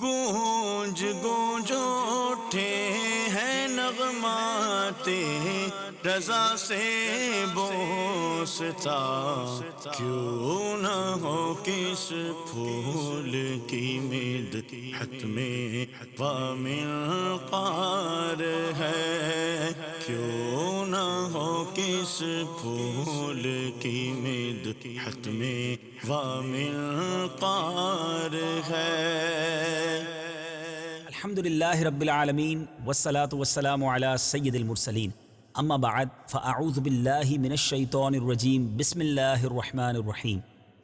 گونج گونج اٹھے ہیں نغمات رضا سے بوستا، کیوں نہ ہو کس پھول کی مدحت میں وامل قار ہے، کیوں نہ ہو کس پھول کی مدحت میں وامل قار ہے۔ الحمدللہ رب العالمین والصلاة والسلام علی سید المرسلین، اما بعد فاعوذ باللہ من الشیطان الرجیم، بسم اللہ الرحمن الرحیم۔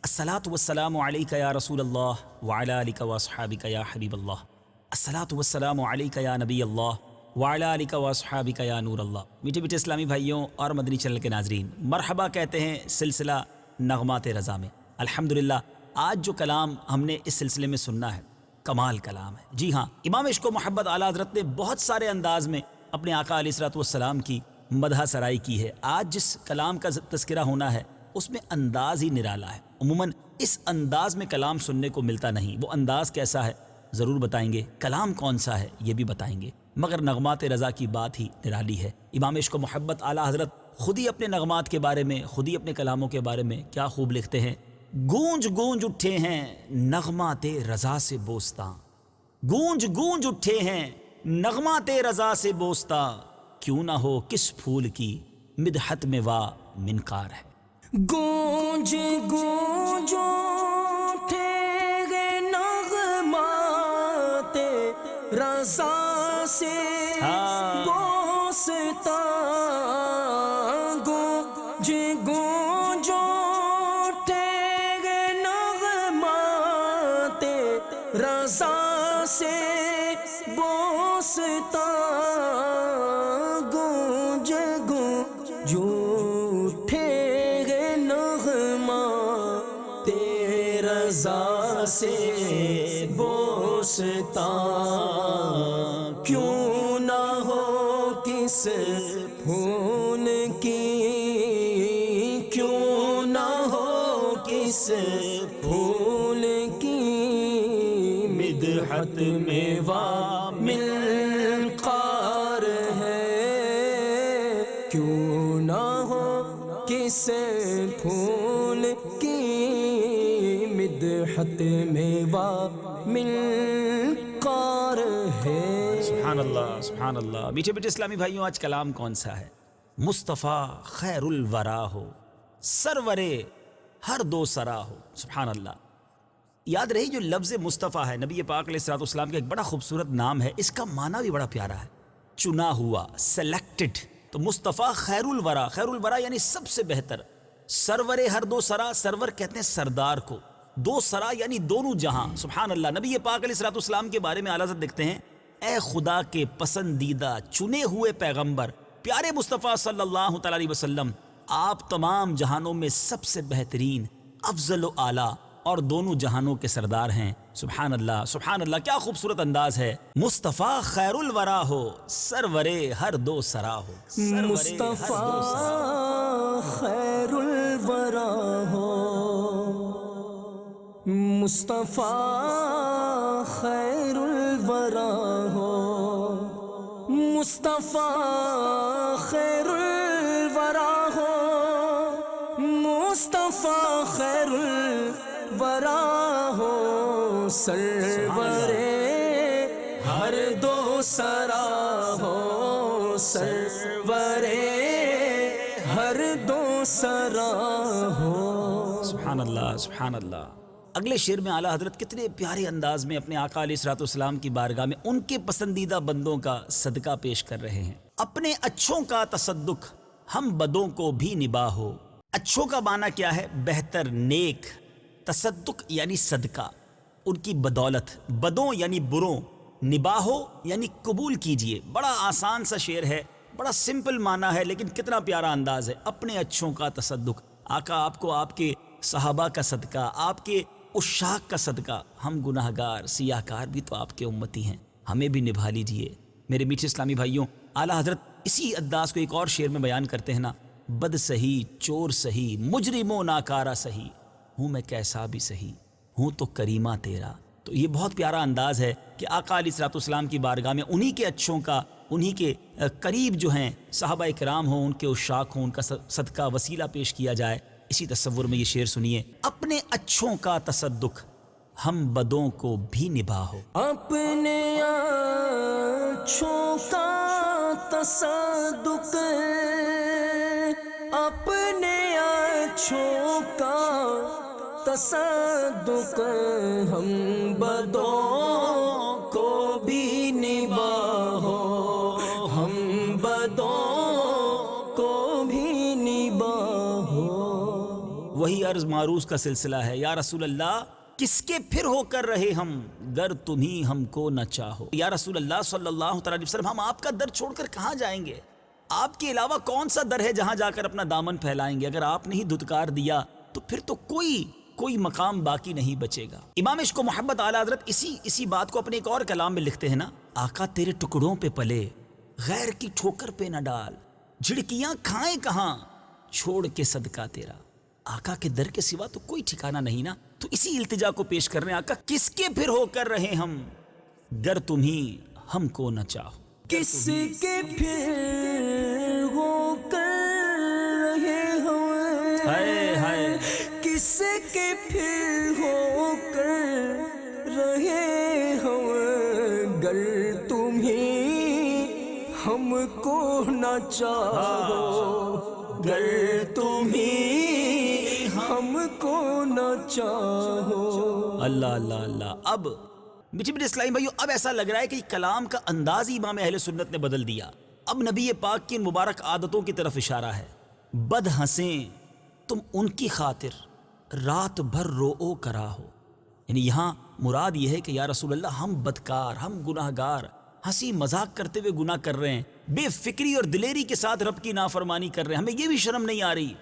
الصلاة والسلام علیک یا رسول اللہ وعلی آلک واصحابک یا حبیب اللہ، الصلاة والسلام علیک یا نبی اللہ وعلی آلک واصحابک یا نور اللہ۔ میٹھے میٹھے اسلامی بھائیوں اور مدنی چینل کے ناظرین، مرحبا کہتے ہیں سلسلہ نغمات رضا میں۔ الحمدللہ آج جو کلام ہم نے اس سلسلے میں سننا ہے کمال کلام ہے۔ جی ہاں، امام عشق و محبت اعلیٰ حضرت نے بہت سارے انداز میں اپنے آقا علیہ الصلوۃ والسلام کی مدح سرائی کی ہے۔ آج جس کلام کا تذکرہ ہونا ہے اس میں انداز ہی نرالا ہے۔ عموماً اس انداز میں کلام سننے کو ملتا نہیں۔ وہ انداز کیسا ہے ضرور بتائیں گے، کلام کون سا ہے یہ بھی بتائیں گے، مگر نغمات رضا کی بات ہی نرالی ہے۔ امام عشق و محبت اعلیٰ حضرت خود ہی اپنے نغمات کے بارے میں، خود ہی اپنے کلاموں کے بارے میں کیا خوب لکھتے ہیں۔ گونج گونج اٹھے ہیں نغمات رضا سے بوستاں، گونج گونج اٹھے ہیں نغمات رضا سے بوستاں، کیوں نہ ہو کس پھول کی مدحت میں وا منقار ہے۔ گونج گونج اٹھے گے نغمات رضا سے بوستاں، گونج گونج رضا سے بوستا، گونج گونج اٹھے گے نغمات رضا سے بوستا، کیوں نہ ہو کس پھول کی، کیوں نہ ہو کس پھول کی مدحت میں وامل قار ہے، کیوں نہ ہو کس پھول کی مدحت میں وامل قار ہے۔ سبحان اللہ سبحان اللہ۔ میٹھے میٹھے اسلامی بھائیوں، آج کلام کون سا ہے؟ مصطفیٰ خیر الورا ہو، سرورے ہر دو سرا ہو۔ سبحان اللہ۔ یاد رہی جو لفظ مصطفیٰ ہے، نبی پاک علیہ الصلوۃ والسلام کا ایک بڑا خوبصورت نام ہے، اس کا معنی بھی بڑا پیارا ہے، چنا ہوا، سلیکٹڈ۔ تو مصطفیٰ خیر الورا، خیر الورا یعنی سب سے بہتر، سرور ہر دو سرا، سرور کہتے ہیں سردار کو، دو سرا یعنی دونوں جہاں۔ سبحان اللہ۔ نبی پاک علیہ الصلوۃ والسلام کے بارے میں اعلیٰ حضرت لکھتے ہیں، اے خدا کے پسندیدہ چنے ہوئے پیغمبر پیارے مصطفیٰ صلی اللہ تعالی علیہ وسلم، آپ تمام جہانوں میں سب سے بہترین، افضل و اعلیٰ اور دونوں جہانوں کے سردار ہیں۔ سبحان اللہ سبحان اللہ، کیا خوبصورت انداز ہے۔ مصطفیٰ خیر الورا ہو، سرورے ہر دو سرا ہو۔ مصطفیٰ خیر الورا ہو، مصطفیٰ خیر الورا ہو، مصطفیٰ خیر الورا ہو، مصطفیٰ خیر الورا ہو، سرورے ہر دو سرا ہو، سرورے ہر دو سرا ہو۔ سبحان اللہ سبحان اللہ۔ اگلے شعر میں اعلیٰ حضرت کتنے پیارے انداز میں اپنے آقا علیہ الصلوۃ والسلام کی بارگاہ میں ان کے پسندیدہ بندوں کا صدقہ پیش کر رہے ہیں۔ اپنے اچھوں کا تصدق ہم بدوں کو بھی نباہو۔ اچھوں کا معنی کیا ہے؟ بہتر، نیک۔ تصدق یعنی صدقہ، ان کی بدولت۔ بدوں یعنی بروں، نباہو یعنی قبول کیجئے۔ بڑا آسان سا شعر ہے، بڑا سمپل معنی ہے، لیکن کتنا پیارا انداز ہے۔ اپنے اچھوں کا تصدق، آقا آپ کو آپ کے صحابہ کا صدقہ، آپ کے عشاق کا صدقہ، ہم گناہ گار سیاہ کار بھی تو آپ کے امتی ہیں، ہمیں بھی نبھا لیجئے۔ میرے میٹھے اسلامی بھائیوں، اعلیٰ حضرت اسی انداز کو ایک اور شعر میں بیان کرتے ہیں نا، بد سہی، چور سہی، مجرم و ناکارہ سہی، ہوں میں کیسا بھی سہی، ہوں تو کریمہ تیرا، تو یہ بہت پیارا انداز ہے کہ آقا علیہ الصلوۃ والسلام کی بارگاہ میں انہی کے اچھوں کا، انہی کے قریب جو ہیں صحابہ کرام ہوں، ان کے عشاق ہوں، ان کا صدقہ وسیلہ پیش کیا جائے۔ اسی تصور میں یہ شعر سنیے: اپنے اچھوں کا تصدق ہم بدوں کو بھی نباہو۔ اپنے اچھوں کا تصدق، اپنے اچھوں کا تصدق ہم بدوں کو بھی نباہو، ہم بدوں کو بھی نباہو۔ وہی عرض معروض کا سلسلہ ہے: یا رسول اللہ کس کے پھر ہو کر رہے ہم، گر تم ہی ہم کو نہ چاہو۔ یا رسول اللہ صلی اللہ تعالی علیہ وسلم، ہم آپ کا در چھوڑ کر کہاں جائیں گے؟ آپ کے علاوہ کون سا در ہے جہاں جا کر اپنا دامن پھیلائیں گے؟ اگر آپ نے ہی دھتکار دیا تو پھر تو کوئی مقام باقی نہیں بچے گا۔ امام عشق و محبت اعلیٰ حضرت اسی بات کو اپنے ایک اور کلام میں لکھتے ہیں نا: آقا تیرے ٹکڑوں پہ پلے، غیر کی ٹھوکر پہ نہ ڈال، جھڑکیاں کھائیں کہاں چھوڑ کے صدقہ تیرا۔ آقا کے در کے سوا تو کوئی ٹھکانہ نہیں نا، تو اسی التجا کو پیش کر رہے ہیں: آقا کس کے پھر ہو کر رہے ہم، گر تم ہی ہم کو نہ چاہو۔ کس کے پھر ہو کر رہے ہم، ہائے ہائے، کس کے پھر ہو کر رہے ہم، گر تم ہی ہم کو نہ چاہو، گر تم ہی ہم کو نہ چاہو۔ اللہ اللہ اللہ۔ اب میٹھے میٹھے اسلامی بھائیو، اب ایسا لگ رہا ہے کہ کلام کا انداز ہی امام اہل سنت نے بدل دیا۔ اب نبی پاک کی مبارک عادتوں کی طرف اشارہ ہے: بد ہنسیں تم ان کی خاطر، رات بھر رو کرا ہو۔ یعنی یہاں مراد یہ ہے کہ یا رسول اللہ ہم بدکار، ہم گناہ گار، ہنسی مذاق کرتے ہوئے گناہ کر رہے ہیں، بے فکری اور دلیری کے ساتھ رب کی نافرمانی کر رہے ہیں، ہمیں یہ بھی شرم نہیں آ رہی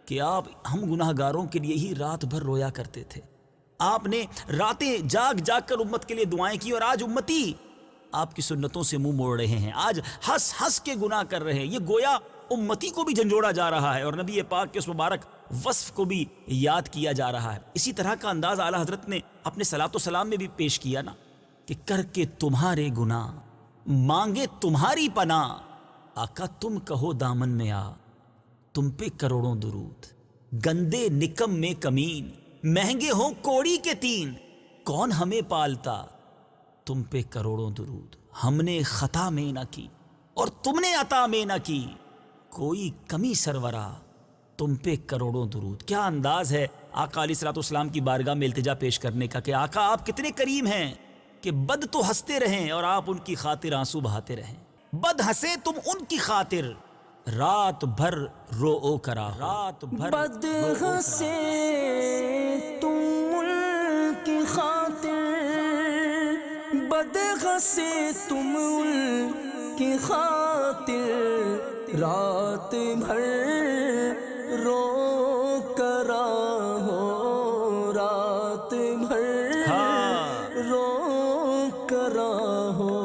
کہ آپ ہم گناہ گاروں کے لیے ہی رات بھر رویا کرتے تھے۔ آپ نے راتیں جاگ جاگ کر امت کے لیے دعائیں کی، اور آج امتی آپ کی سنتوں سے منہ موڑ رہے ہیں، آج ہنس ہنس کے گناہ کر رہے ہیں۔ یہ گویا امتی کو بھی جھنجھوڑا جا رہا ہے اور نبی پاک کے اس مبارک وصف کو بھی یاد کیا جا رہا ہے۔ اسی طرح کا انداز اعلیٰ حضرت نے اپنے صلاۃ و سلام میں بھی پیش کیا نا کہ کر کے تمہارے گناہ مانگے تمہاری پناہ، آقا تم کہو دامن میں آ، تم پہ کروڑوں درود، گندے نکم میں کمین، مہنگے ہوں کوڑی کے تین، کون ہمیں پالتا، تم پہ کروڑوں درود، ہم نے خطا میں نہ کی اور تم نے عطا میں نہ کی، کوئی کمی سرورا، تم پہ کروڑوں درود۔ کیا انداز ہے آقا علیہ الصلوۃ والسلام کی بارگاہ میں التجا پیش کرنے کا کہ آقا آپ کتنے کریم ہیں کہ بد تو ہنستے رہیں اور آپ ان کی خاطر آنسو بہاتے رہیں۔ بد ہنسے تم ان کی خاطر، رات بھر رو کرا، رات بھر بد ہنسے تم ان کی خاطر، بد ہنسے تم ان کی خاطر، رات بھر رو کرا ہو، رات بھر رو کرا ہو۔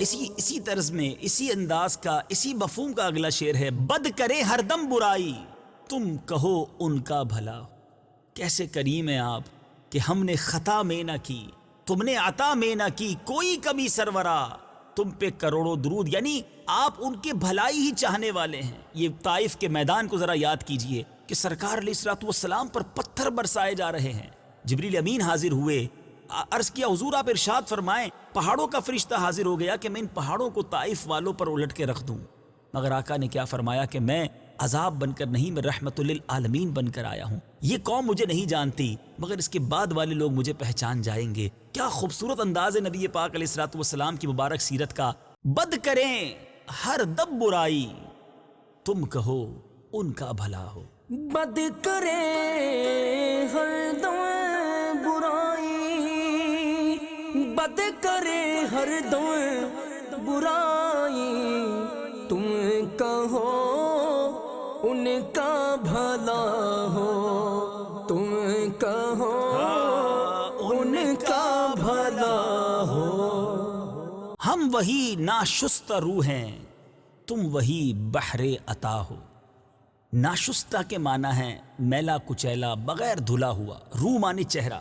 اسی طرز میں، اسی انداز کا، اسی مفہوم کا اگلا شعر ہے: بد کرے ہر دم برائی، تم کہو ان کا بھلا۔ کیسے کریم ہیں آپ کہ ہم نے خطا میں نہ کی، تم نے عطا میں نہ کی، کوئی کمی سرورا، تم پہ کروڑوں درود۔ یعنی آپ ان کے بھلائی ہی چاہنے والے ہیں۔ یہ طائف کے میدان کو ذرا یاد کیجئے کہ سرکار علیہ الصلوۃ والسلام پر پتھر برسائے جا رہے ہیں، جبریل امین حاضر ہوئے، عرض کیا حضور آپ ارشاد فرمائیں، پہاڑوں کا فرشتہ حاضر ہو گیا کہ میں ان پہاڑوں کو طائف والوں پر الٹ کے رکھ دوں، مگر آقا نے کیا فرمایا کہ میں عذاب بن کر نہیں، میں رحمت للعالمین بن کر آیا ہوں۔ یہ قوم مجھے نہیں جانتی مگر اس کے بعد والے لوگ مجھے پہچان جائیں گے۔ کیا خوبصورت انداز ہے نبی پاک علیہ الصلوۃ والسلام کی مبارک سیرت کا۔ بد کریں ہر دم برائی، تم کہو ان کا بھلا ہو۔ بد کرے ہر دم برائی، بد کرے ہر دم برائی، تم کہو ان کا بھلا ہو، تم کہو ان کا بھلا ہو۔ ہم وہی ناشستہ روح ہیں، تم وہی بحر عطا ہو۔ ناشستہ کے معنی ہے میلا کچیلا، بغیر دھلا ہوا، روح معنی چہرہ۔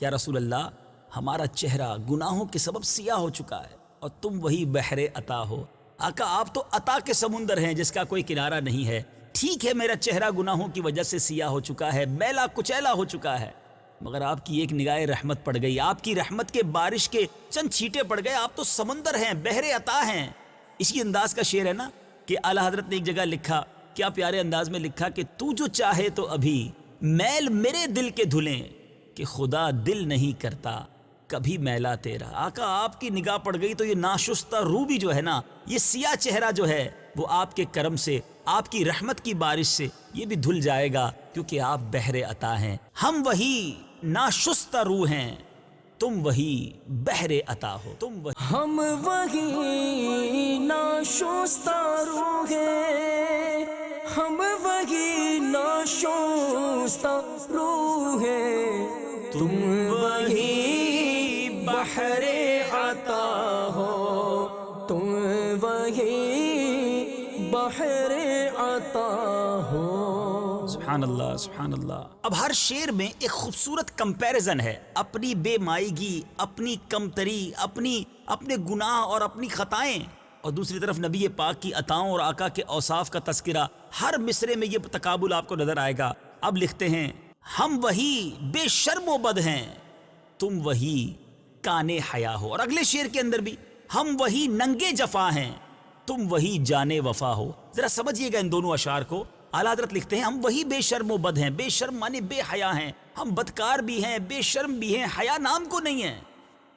یا رسول اللہ ہمارا چہرہ گناہوں کے سبب سیاہ ہو چکا ہے اور تم وہی بحر عطا ہو۔ آقا آپ تو عطا کے سمندر ہیں جس کا کوئی کنارہ نہیں ہے۔ ٹھیک ہے میرا چہرہ گناہوں کی وجہ سے سیاہ ہو چکا ہے، میلا کچیلا ہو چکا ہے، مگر آپ کی ایک نگاہ رحمت پڑ گئی، آپ کی رحمت کے بارش کے چند چھینٹے پڑ گئے، آپ تو سمندر ہیں، بحر عطا ہیں۔ اسی انداز کا شعر ہے نا کہ اعلیٰ حضرت نے ایک جگہ لکھا، کیا پیارے انداز میں لکھا کہ تو جو چاہے تو ابھی میل میرے دل کے دھلیں، کہ خدا دل نہیں کرتا کبھی میلا تیرا۔ آقا آپ کی نگاہ پڑ گئی تو یہ ناشستہ روح بھی جو ہے نا، یہ سیاہ چہرہ جو ہے وہ آپ کے کرم سے، آپ کی رحمت کی بارش سے یہ بھی دھل جائے گا، کیونکہ آپ بحر عطا ہیں۔ ہم وہی ناشستہ روح ہیں، تم وہی بحر عطا ہو، تم وہی۔ ہم وہی ناشستہ روح ہیں، ہم وہی ناشستہ روح ہیں، تم وہی بحر عطا ہو، تم وہی بحر عطا ہو۔ سبحان اللہ سبحان اللہ۔ اب ہر شعر میں ایک خوبصورت کمپیریزن ہے، اپنی بے مائیگی، اپنی کمتری، اپنے گناہ اور اپنی خطائیں، اور دوسری طرف نبی پاک کی عطاؤں اور آقا کے اوصاف کا تذکرہ۔ ہر مصرے میں یہ تقابل آپ کو نظر آئے گا۔ اب لکھتے ہیں ہم وہی بے شرم و بد ہیں، تم وہی کانے حیا ہو، اور اگلے شعر کے اندر بھی ہم وہی ننگے جفا ہیں، تم وہی جانے وفا ہو۔ ذرا سمجھیے گا ان دونوں اشعار کو۔ اعلیٰ حضرت لکھتے ہیں ہم وہی بے شرم و بد ہیں، بے شرم مانے بے حیا ہیں، ہم بدکار بھی ہیں، بے شرم بھی ہیں، حیا نام کو نہیں ہے،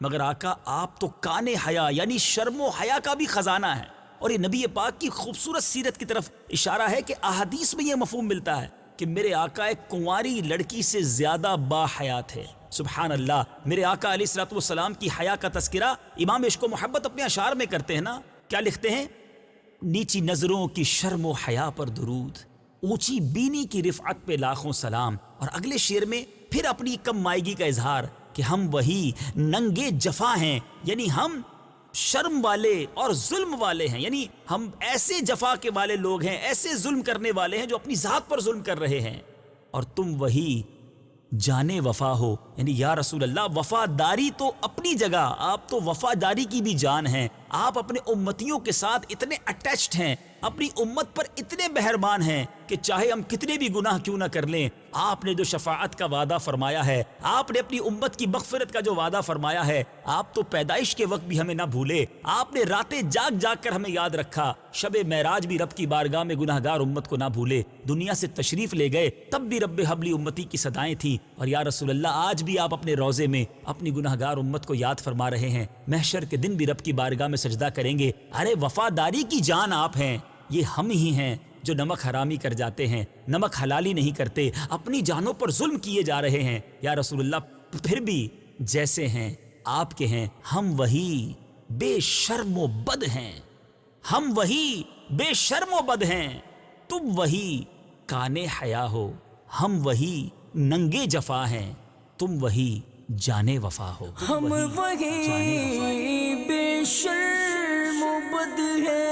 مگر آقا آپ تو کانے حیا یعنی شرم و حیا کا بھی خزانہ ہے۔ اور یہ نبی پاک کی خوبصورت سیرت کی طرف اشارہ ہے کہ احادیث میں یہ مفہوم ملتا ہے کہ میرے آقا ایک کنواری لڑکی سے زیادہ با حیا تھے۔ سبحان اللہ۔ میرے آقا علیہ الصلوۃ والسلام کی حیا کا تذکرہ امام عشق و محبت اپنے اشعار میں کرتے ہیں نا، کیا لکھتے ہیں؟ نیچی نظروں کی شرم و حیا پر درود، اونچی بینی کی رفعت پہ لاکھوں سلام۔ اور اگلے شعر میں پھر اپنی کم مائیگی کا اظہار کہ ہم وہی ننگے جفا ہیں، یعنی ہم شرم والے اور ظلم والے ہیں، یعنی ہم ایسے جفا کے والے لوگ ہیں، ایسے ظلم کرنے والے ہیں جو اپنی ذات پر ظلم کر رہے ہیں، اور تم وہی جانے وفا ہو، یعنی یا رسول اللہ وفاداری تو اپنی جگہ، آپ تو وفاداری کی بھی جان ہیں، آپ اپنے امتیوں کے ساتھ اتنے اٹیچڈ ہیں، اپنی امت پر اتنے مہربان ہیں کہ چاہے ہم کتنے بھی گناہ کیوں نہ کر لیں، آپ نے جو شفاعت کا وعدہ فرمایا ہے، آپ نے اپنی امت کی مغفرت کا جو وعدہ فرمایا ہے، آپ تو پیدائش کے وقت بھی ہمیں نہ بھولے، آپ نے راتیں جاگ جاگ کر ہمیں یاد رکھا، شب معراج بھی رب کی بارگاہ میں گناہگار امت کو نہ بھولے، دنیا سے تشریف لے گئے تب بھی رب حبلی امتی کی صدائیں تھیں، اور یا رسول اللہ آج بھی آپ اپنے روضے میں اپنی گناہگار امت کو یاد فرما رہے ہیں، محشر کے دن بھی رب کی بارگاہ میں سجدہ کریں گے۔ ارے وفاداری کی جان آپ ہیں، یہ ہم ہی ہیں جو نمک حرامی کر جاتے ہیں، نمک حلالی نہیں کرتے، اپنی جانوں پر ظلم کیے جا رہے ہیں، یا رسول اللہ پھر بھی جیسے ہیں آپ کے ہیں، ہم وہی بے شرم و بد ہیں، ہم وہی بے شرم و بد ہیں، تم وہی کانے حیا ہو، ہم وہی ننگے جفا ہیں، تم وہی جانے وفا ہو۔ ہم وہی بے شرم و بد ہیں،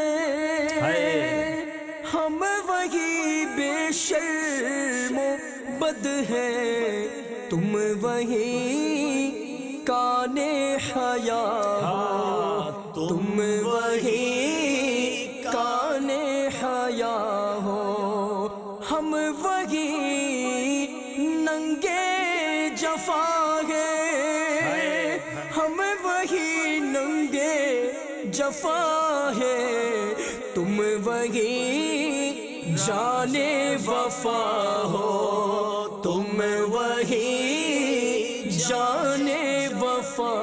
ہم وہی بے شرم و بد ہیں، تم وہی کانے حیا ہو، تم وہی کانے حیا ہو، ہم وہی ننگے جفا ہیں، ہم وہی ننگے جفا ہے، تم وہی جانے وفا ہو، تم وہی جانے وفا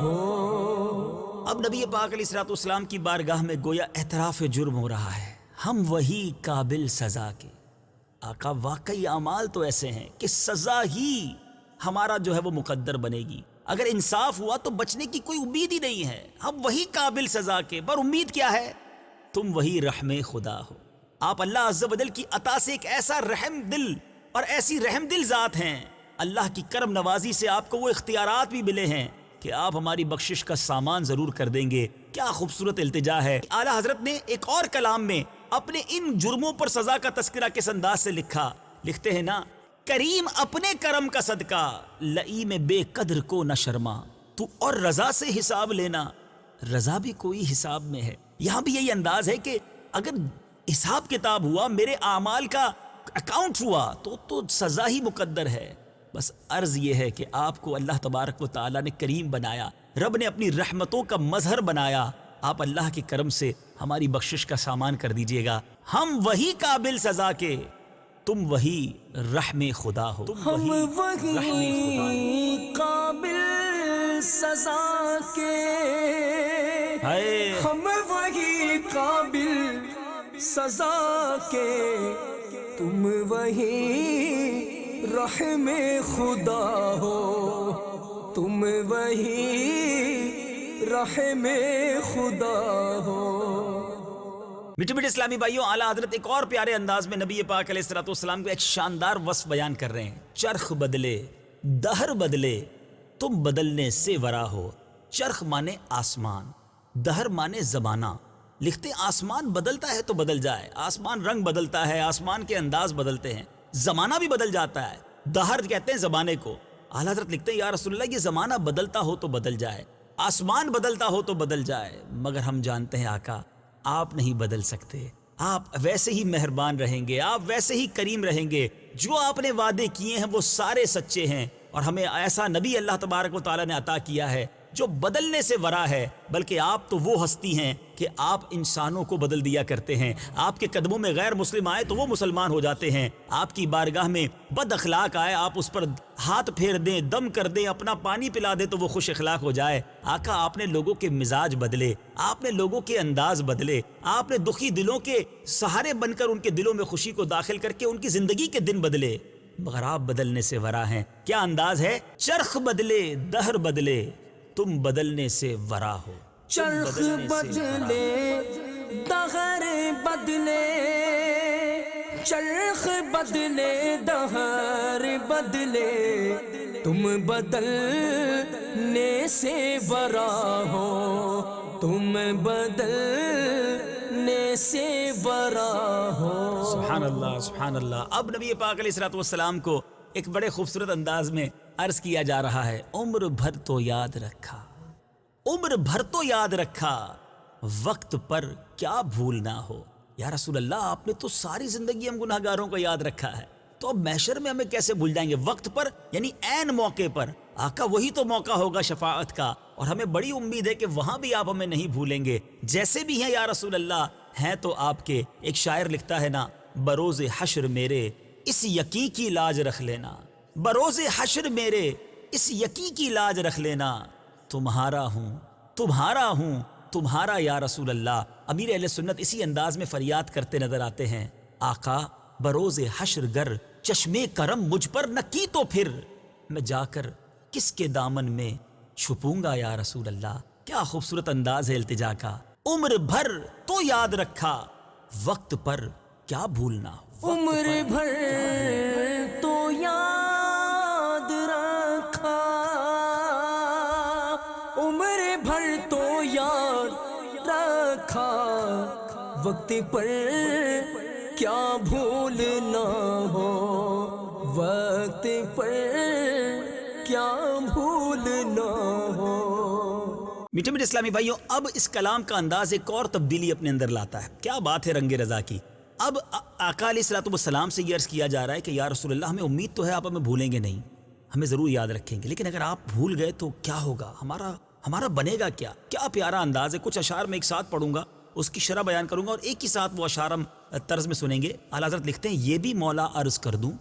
ہو۔ اب نبی پاک علیہ الصلوۃ والسلام کی بارگاہ میں گویا اعتراف جرم ہو رہا ہے، ہم وہی قابل سزا کے۔ آقا واقعی اعمال تو ایسے ہیں کہ سزا ہی ہمارا جو ہے وہ مقدر بنے گی، اگر انصاف ہوا تو بچنے کی کوئی امید ہی نہیں ہے، ہم وہی قابل سزا کے، پر امید کیا ہے؟ تم وہی رحم خدا ہو۔ آپ اللہ عز و جل کی عطا سے ایک ایسا رحم دل اور ایسی رحم دل ذات ہیں، اللہ کی کرم نوازی سے آپ کو وہ اختیارات بھی ملے ہیں کہ آپ ہماری بخشش کا سامان ضرور کر دیں گے۔ کیا خوبصورت التجا ہے۔ اعلیٰ حضرت نے ایک اور کلام میں اپنے ان جرموں پر سزا کا تذکرہ کس انداز سے لکھا، لکھتے ہیں نا، کریم اپنے کرم کا صدقہ لئیم بے قدر کو نہ شرما، تو اور رضا سے حساب لینا، رضا بھی کوئی حساب میں ہے۔ یہاں بھی یہی انداز ہے کہ اگر حساب کتاب ہوا، میرے اعمال کا اکاؤنٹ ہوا تو سزا ہی مقدر ہے۔ بس عرض یہ ہے کہ آپ کو اللہ تبارک و تعالیٰ نے کریم بنایا، رب نے اپنی رحمتوں کا مظہر بنایا، آپ اللہ کے کرم سے ہماری بخشش کا سامان کر دیجئے گا۔ ہم وہی قابل سزا کے، تم وہی رحم خدا ہو، ہم وہی قابل سزا کے، ہم وہی قابل سزا کے، تم وہی رحم خدا ہو، تم وہی رحم خدا ہو۔ میٹھے میٹھے اسلامی بھائیوں، اعلیٰ حضرت ایک اور پیارے انداز میں نبی پاک علیہ الصلوۃ والسلام کو ایک شاندار وصف بیان کر رہے ہیں۔ چرخ بدلے دہر بدلے تم بدلنے سے ورا ہو۔ چرخ مانے آسمان، دہر مانے زمانہ۔ لکھتے آسمان بدلتا ہے تو بدل جائے، آسمان رنگ بدلتا ہے، آسمان کے انداز بدلتے ہیں، زمانہ بھی بدل جاتا ہے۔ دہر کہتے ہیں زمانے کو۔ اعلیٰ حضرت لکھتے ہیں یا رسول اللہ یہ زمانہ بدلتا ہو تو بدل جائے، آسمان بدلتا ہو تو بدل جائے، مگر ہم جانتے ہیں آقا آپ نہیں بدل سکتے، آپ ویسے ہی مہربان رہیں گے، آپ ویسے ہی کریم رہیں گے، جو آپ نے وعدے کیے ہیں وہ سارے سچے ہیں، اور ہمیں ایسا نبی اللہ تبارک و تعالیٰ نے عطا کیا ہے جو بدلنے سے ورا ہے۔ بلکہ آپ تو وہ ہستی ہیں کہ آپ انسانوں کو بدل دیا کرتے ہیں، آپ کے قدموں میں غیر مسلم آئے تو وہ مسلمان ہو جاتے ہیں، آپ کی بارگاہ میں بد اخلاق آئے آپ اس پر ہاتھ پھیر دیں، دم کر دیں، اپنا پانی پلا دیں تو وہ خوش اخلاق ہو جائے۔ آقا آپ نے لوگوں کے مزاج بدلے، آپ نے لوگوں کے انداز بدلے، آپ نے دکھی دلوں کے سہارے بن کر ان کے دلوں میں خوشی کو داخل کر کے ان کی زندگی کے دن بدلے، مگر آپ بدلنے سے ورا ہیں۔ کیا انداز ہے؟ چرخ بدلے دہر بدلے تم بدلنے سے ورا ہو۔ چرخ بدلے دہر بدلے، چرخ بدلے دہر بدلے، تم بدلنے سے ورا ہو، تم بدلنے سے ورا ہو۔ سبحان اللہ سبحان اللہ۔ اب نبی پاک علیہ الصلوۃ والسلام کو ایک بڑے خوبصورت انداز میں عرض کیا جا رہا ہے، عمر بھر تو یاد رکھا، عمر بھر تو یاد رکھا، وقت پر کیا بھول نہ ہو۔ یا رسول اللہ آپ نے تو ساری زندگی ہم گناہ گاروں کو یاد رکھا ہے، تو اب محشر میں ہمیں کیسے بھول جائیں گے؟ وقت پر یعنی عین موقع پر۔ آقا وہی تو موقع ہوگا شفاعت کا، اور ہمیں بڑی امید ہے کہ وہاں بھی آپ ہمیں نہیں بھولیں گے، جیسے بھی ہیں یا رسول اللہ ہیں تو آپ کے۔ ایک شاعر لکھتا ہے نا، بروز حشر میرے اس یقین کی لاج رکھ لینا، بروز حشر میرے اس یقین کی لاج رکھ لینا، تمہارا ہوں تمہارا ہوں تمہارا یا رسول اللہ۔ امیر اہل سنت اسی انداز میں فریاد کرتے نظر آتے ہیں، آقا بروز حشر گر چشمے کرم مجھ پر نہ کی تو پھر میں جا کر کس کے دامن میں چھپوں گا یا رسول اللہ۔ کیا خوبصورت انداز ہے التجا کا۔ عمر بھر تو یاد رکھا، وقت پر کیا بھولنا ہو۔ عمر بھر تو یاد رکھا، عمر بھر تو یاد رکھا، وقت پر کیا بھولنا ہو، وقت پر کیا بھولنا ہو۔ میٹھے میٹھے اسلامی بھائیوں، اب اس کلام کا انداز ایک اور تبدیلی اپنے اندر لاتا ہے۔ کیا بات ہے رنگ رضا کی۔ اب آقا علیہ الصلوۃ والسلام سے یہ عرض کیا جا رہا ہے کہ یا رسول اللہ ہمیں امید تو ہے آپ ہمیں بھولیں گے نہیں، ہمیں ضرور یاد رکھیں گے، لیکن اگر آپ بھول گئے تو کیا ہوگا، ہمارا بنے گا کیا؟ کیا پیارا انداز ہے۔ کچھ اشعار میں ایک ساتھ پڑھوں گا، اس کی شرح بیان کروں گا، اور ایک ہی ساتھ وہ اشعار ہم طرز میں سنیں گے۔ اعلیٰ حضرت لکھتے ہیں، یہ بھی مولا عرض کر دوں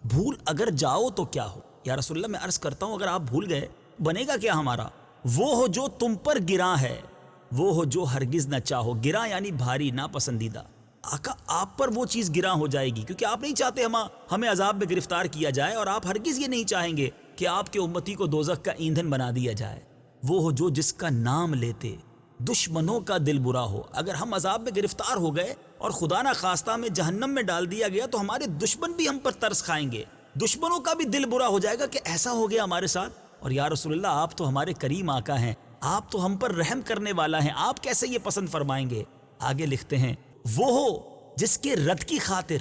بھول اگر جاؤ تو کیا ہو۔ یا رسول اللہ میں عرض کرتا ہوں اگر آپ بھول گئے بنے گا کیا ہمارا؟ وہ ہو جو تم پر گراں ہے، وہ ہو جو ہرگز نہ چاہو۔ گراں یعنی بھاری، ناپسندیدہ۔ آقا آپ پر وہ چیز گراں ہو جائے گی، کیونکہ آپ نہیں چاہتے ہمیں عذاب میں گرفتار کیا جائے، اور آپ ہرگز یہ نہیں چاہیں گے کہ آپ کے امتی کو دوزخ کا ایندھن بنا دیا جائے۔ وہ ہو جو جس کا نام لیتے دشمنوں کا دل برا ہو۔ اگر ہم عذاب میں گرفتار ہو گئے اور خدا نہ خواستہ ہمیں جہنم میں ڈال دیا گیا تو ہمارے دشمن بھی ہم پر ترس کھائیں گے، دشمنوں کا بھی دل برا ہو جائے گا کہ ایسا ہو گیا ہمارے ساتھ۔ اور یا رسول اللہ آپ تو ہمارے کریم آقا ہیں، آپ تو ہم پر رحم کرنے والا ہیں، آپ کیسے یہ پسند فرمائیں گے؟ آگے لکھتے ہیں، وہ ہو جس کے رد کی خاطر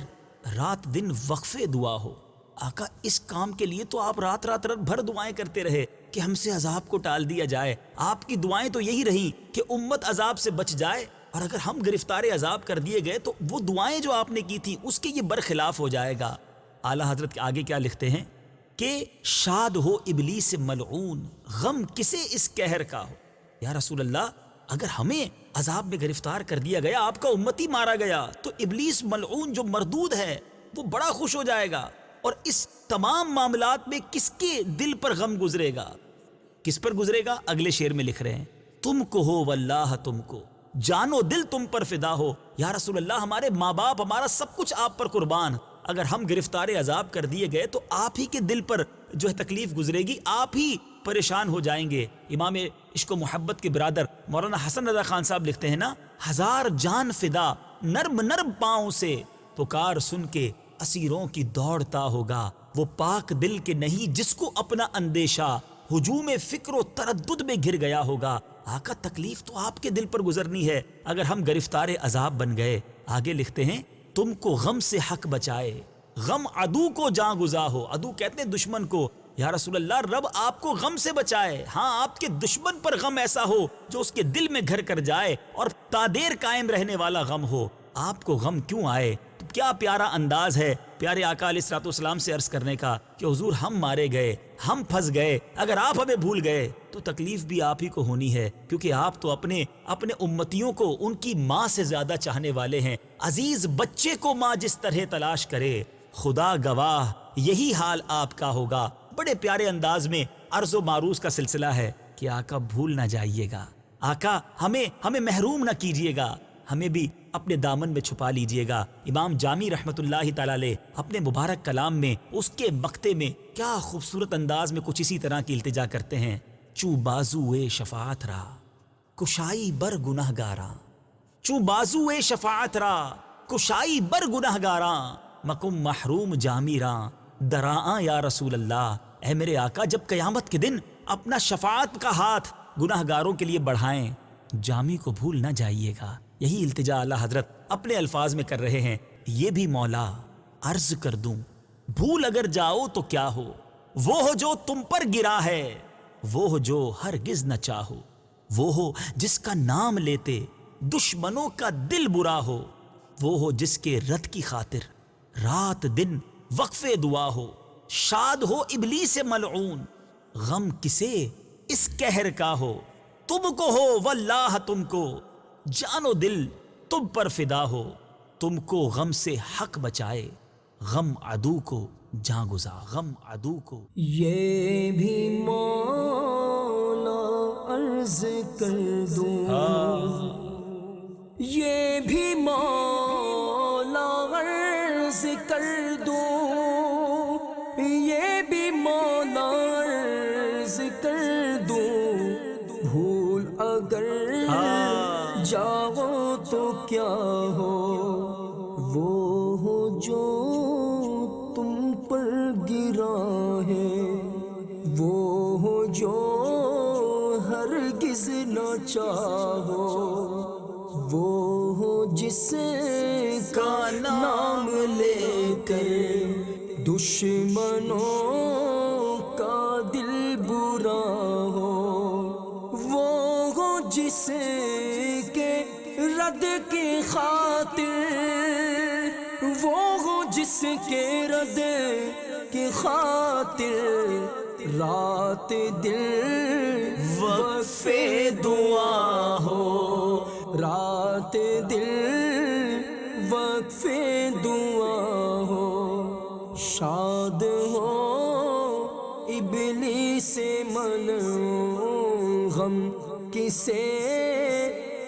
رات دن وقفے دعا ہو۔ آقا اس کام کے لیے تو آپ رات رات بھر دعائیں کرتے رہے کہ ہم سے عذاب کو ٹال دیا جائے. آپ کی دعائیں تو یہی رہیں کہ امت عذاب سے بچ جائے, اور اگر ہم گرفتار عذاب کر دیے گئے تو وہ دعائیں جو آپ نے کی تھی اس کے یہ برخلاف ہو جائے گا. اعلیٰ حضرت آگے کیا لکھتے ہیں کہ شاد ہو ابلیس ملعون, غم کسے اس قہر کا ہو. یا رسول اللہ, اگر ہمیں عذاب میں گرفتار کر دیا گیا, آپ کا امتی مارا گیا, تو ابلیس ملعون جو مردود ہے وہ بڑا خوش ہو جائے گا. اور اس تمام معاملات میں کس کے دل پر غم گزرے گا, کس پر گزرے گا؟ اگلے شعر میں لکھ رہے ہیں تم کو ہو واللہ تم کو, جانو دل تم پر فدا ہو. یا رسول اللہ, ہمارے ماں باپ, ہمارا سب کچھ آپ پر قربان. اگر ہم گرفتار عذاب کر دیے گئے تو آپ ہی کے دل پر جو ہے تکلیف گزرے گی, آپ ہی پریشان ہو جائیں گے. امام عشق و محبت کے برادر مولانا حسن رضا خان صاحب لکھتے ہیں نا, ہزار جان فدا نرم نرم پاؤں سے, پکار سن کے اسیروں کی دوڑتا ہوگا. وہ پاک دل کے نہیں جس کو اپنا اندیشہ, ہجوم فکر و تردد میں گر گیا ہوگا. آقا تکلیف تو آپ کے دل پر گزرنی ہے اگر ہم گرفتار عذاب بن گئے. آگے لکھتے ہیں تم کو غم سے حق بچائے, غم عدو کو جاں گزا ہو. عدو کہتے ہیں دشمن کو. یا رسول اللہ, رب آپ کو غم سے بچائے. ہاں, آپ کے دشمن پر غم ایسا ہو جو اس کے دل میں گھر کر جائے اور تادیر قائم رہنے والا غم ہو. آپ کو غم کیوں آئے؟ کیا پیارا انداز ہے پیارے آقا علیہ الصلوۃ والسلام سے عرض کرنے کا کہ حضور ہم مارے گئے, ہم پھنس گئے, اگر آپ ہمیں بھول گئے تو تکلیف بھی آپ ہی کو ہونی ہے, کیونکہ آپ تو اپنے امتیوں کو ان کی ماں سے زیادہ چاہنے والے ہیں. عزیز بچے کو ماں جس طرح تلاش کرے, خدا گواہ یہی حال آپ کا ہوگا. بڑے پیارے انداز میں عرض و معروض کا سلسلہ ہے کہ آقا بھول نہ جائیے گا, آقا ہمیں محروم نہ کیجیے گا, ہمیں بھی اپنے دامن میں چھپا لیجئے گا. امام جامی رحمت اللہ تعالی علیہ اپنے مبارک کلام میں اس کے مقطع میں کیا خوبصورت انداز میں کچھ اسی طرح کی التجا کرتے ہیں. چو بازو شفاعت را کشائی بر گناہ گاراں, چو بازو شفاعت را کشائی بر گناہ گاراں, مکم محروم جامی راں دراں یا رسول اللہ. اے میرے آقا, جب قیامت کے دن اپنا شفاعت کا ہاتھ گناہ گاروں کے لیے بڑھائیں, جامی کو بھول نہ جائیے گا. یہی التجا اعلیٰ حضرت اپنے الفاظ میں کر رہے ہیں. یہ بھی مولا عرض کر دوں, بھول اگر جاؤ تو کیا ہو, وہ ہو جو تم پر گرا ہے, وہ ہو جو ہرگز نہ چاہو, وہ ہو جس کا نام لیتے دشمنوں کا دل برا ہو, وہ ہو جس کے رد کی خاطر رات دن وقف دعا ہو. شاد ہو ابلیس ملعون, غم کسے اس قہر کا ہو, تم کو ہو واللہ تم کو, جانو دل تم پر فدا ہو. تم کو غم سے حق بچائے, غم عدو کو جاں گزا, غم عدو کو. یہ بھی مولا عرض کر دوں, یہ بھی مولا عرض کر دوں, یہ بھی مولا عرض کر دوں, بھول اگر جاؤ تو کیا ہو, وہ ہو جو تم پر گرا ہے, وہ ہو جو ہرگز نہ چاہو, وہ ہو جس کا نام لے کر دشمنوں کا دل برا ہو, وہ ہو جس کے رد کی خاطر, وہ ہو جس کے رد کی خاطر رات دل وقف دعا ہو, رات دل وقف دعا ہو. شاد ہو ابلیس ملعون, غم کسے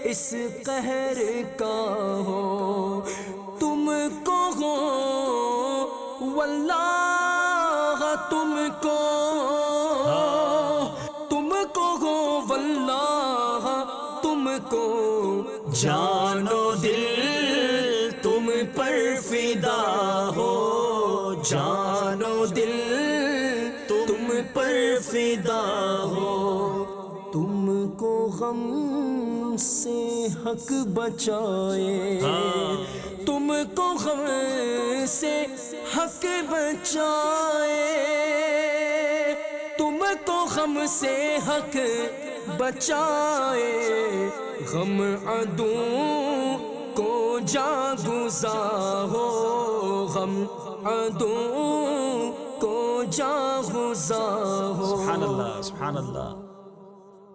اس قہر کا ہو, تم کو ہو واللہ تم کو, تم کو ہو واللہ تم کو, جانو دل تم پر فدا ہو, جانو دل تم پر فدا ہو. تم کو غم سے حق بچائے, تم کو غم سے حق بچائے، تم کو غم سے حق بچائے، غم عدو کو جا گزار ہو، غم عدو کو جا گزار ہو۔ سبحان اللہ، سبحان اللہ۔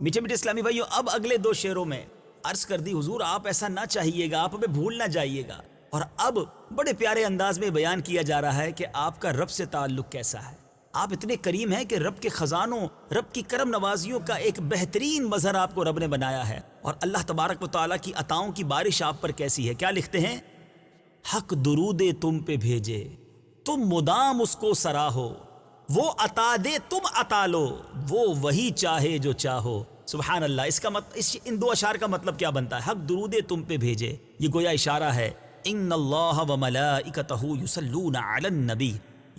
میٹھے میٹھے اسلامی بھائیوں، اب اگلے دو شعروں میں عرض کر دی حضور آپ ایسا نہ چاہیے گا، آپ ہمیں بھول نہ جائیے گا، اور اب بڑے پیارے انداز میں بیان کیا جا رہا ہے کہ آپ کا رب سے تعلق کیسا ہے۔ آپ اتنے کریم ہیں کہ رب کے خزانوں، رب کی کرم نوازیوں کا ایک بہترین مظہر آپ کو رب نے بنایا ہے، اور اللہ تبارک و تعالیٰ کی عطاؤں کی بارش آپ پر کیسی ہے۔ کیا لکھتے ہیں؟ حق درود تم پہ بھیجے، تم مدام اس کو سراہو، وہ عطا دے تم عطا لو، وہ وہی چاہے جو چاہو۔ سبحان اللہ۔ ان دو اشعار کا مطلب کیا بنتا ہے؟ حق درود تم پہ بھیجے، یہ گویا اشارہ ہے ان اللہ وملائکتہ یصلون علی النبی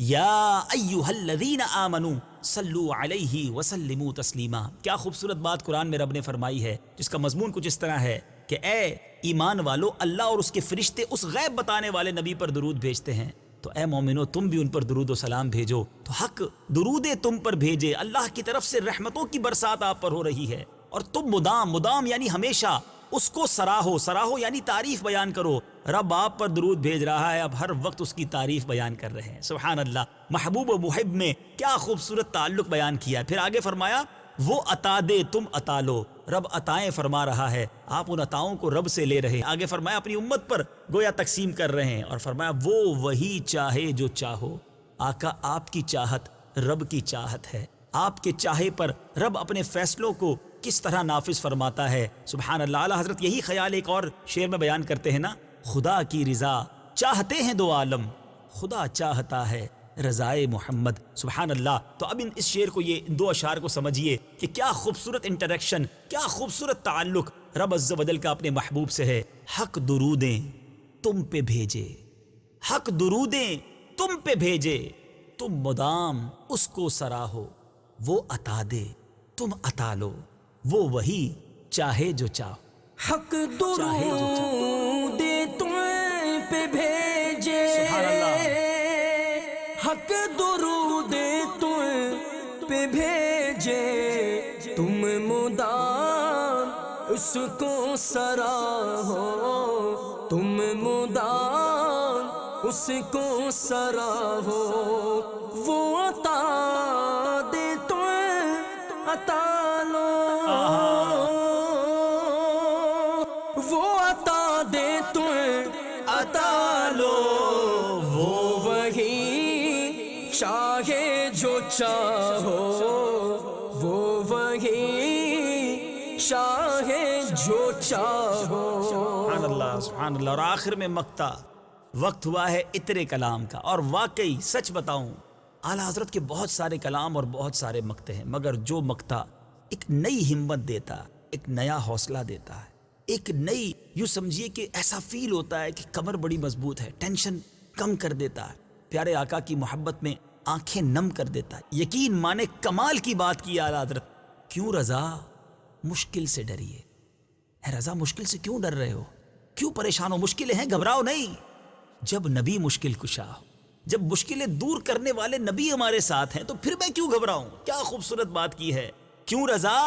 یا ایھا الذین آمنوا صلوا علیہ وسلموا تسلیما۔ کیا خوبصورت بات قرآن میں رب نے فرمائی ہے، جس کا مضمون کچھ اس طرح ہے کہ اے ایمان والو، اللہ اور اس کے فرشتے اس غیب بتانے والے نبی پر درود بھیجتے ہیں، تو اے مومنو تم بھی ان پر درود و سلام بھیجو۔ تو حق درود تم پر بھیجے، اللہ کی طرف سے رحمتوں کی برسات آپ پر ہو رہی ہے، اور تم مدام یعنی ہمیشہ اس کو سراہو یعنی تعریف بیان کرو۔ رب آپ پر درود بھیج رہا ہے، اب ہر وقت اس کی تعریف بیان کر رہے ہیں۔ سبحان اللہ۔ محبوب و محب میں کیا خوبصورت تعلق بیان کیا۔ پھر آگے فرمایا وہ عطا دے تم عطا لو، رب عطائیں فرما رہا ہے، آپ ان عطاؤں کو رب سے لے رہے ہیں۔ آگے فرمایا اپنی امت پر گویا تقسیم کر رہے ہیں، اور فرمایا وہ وہی چاہے جو چاہو۔ آقا آپ کی چاہت رب کی چاہت ہے، آپ کے چاہے پر رب اپنے فیصلوں کو کس طرح نافذ فرماتا ہے۔ سبحان اللہ۔ اعلیٰ حضرت یہی خیال ایک اور شعر میں بیان کرتے ہیں نا، خدا کی رضا چاہتے ہیں دو عالم، خدا چاہتا ہے رضائے محمد۔ سبحان اللہ۔ تو اب اس شعر کو، یہ دو اشعار کو سمجھیے کہ کیا خوبصورت انٹریکشن، کیا خوبصورت تعلق رب عز و جل کا اپنے محبوب سے ہے۔ حق درودیں تم پہ بھیجے، حق درودیں تم پہ بھیجے، تم مدام اس کو سراہو، وہ عطا دے تم عطا لو، وہ وہی چاہے جو چاہو۔ حق درود تم پہ بھیجے، سبحان اللہ۔ حق درود تم پہ بھیجے، تم مدام اس کو سراہو، تم مدام اس کو سراہو، وہ عطا دے تم عطا لو، وہ عطا دے تم عطا لو، وہ وہی چاہے جو چاہو، وہ وہی چاہے جو چاہو۔ سبحان اللہ، سبحان اللہ۔ اور آخر میں مقطع، وقت ہوا ہے اترے کلام کا، اور واقعی سچ بتاؤں اعلیٰ حضرت کے بہت سارے کلام اور بہت سارے مقطع ہیں، مگر جو مقطع ایک نئی ہمت دیتا، ایک نیا حوصلہ دیتا ہے، ایک نئی، یوں سمجھیے کہ ایسا فیل ہوتا ہے کہ کمر بڑی مضبوط ہے، ٹینشن کم کر دیتا ہے، پیارے آقا کی محبت میں آنکھیں نم کر دیتا ہے۔ یقین مانے کمال کی بات کی اعلیٰ حضرت، کیوں رضا مشکل سے ڈریے۔ اے رضا مشکل سے کیوں ڈر رہے ہو، کیوں پریشان ہو؟ مشکلیں ہیں، گھبراؤ نہیں۔ جب نبی مشکل کشا ہو، جب مشکلیں دور کرنے والے نبی ہمارے ساتھ ہیں، تو پھر میں کیوں گھبراؤں؟ کیا خوبصورت بات کی ہے۔ کیوں رضا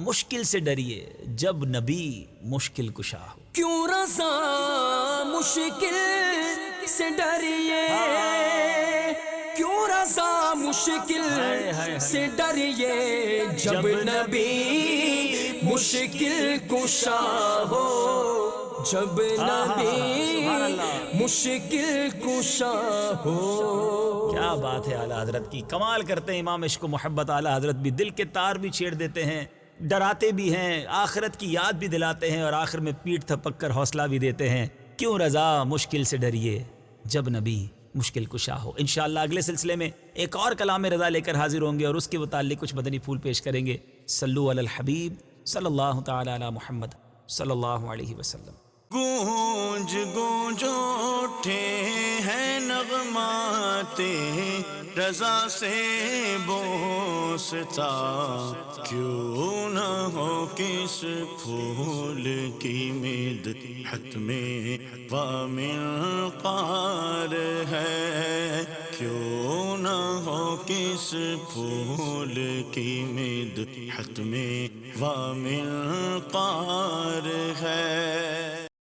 مشکل سے ڈریے جب نبی مشکل کشا ہو۔ کیوں رضا مشکل سے ڈریے، کیوں رضا مشکل سے ڈریے، جب نبی مشکل کشا ہو، جب نبی مشکل کشا ہو۔ کیا بات ہے اعلیٰ حضرت کی، کمال کرتے ہیں امام عشق و محبت اعلیٰ حضرت بھی، دل کے تار بھی چھیڑ دیتے ہیں، ڈراتے بھی ہیں، آخرت کی یاد بھی دلاتے ہیں، اور آخر میں پیٹھ تھپک کر حوصلہ بھی دیتے ہیں۔ کیوں رضا مشکل سے ڈریے جب نبی مشکل کشا ہو۔ انشاءاللہ اگلے سلسلے میں ایک اور کلام رضا لے کر حاضر ہوں گے، اور اس کے متعلق کچھ مدنی پھول پیش کریں گے۔ صلو علی الحبیب صلی اللہ تعالی علی محمد صلی اللہ علیہ وسلم۔ گونج گونج اٹھے ہیں نغمات رضا سے بوستا، کیوں نہ ہو کس پھول کی مدحت میں وامل قار ہے، کیوں نہ ہو کس پھول کی مدحت میں وامل قار ہے۔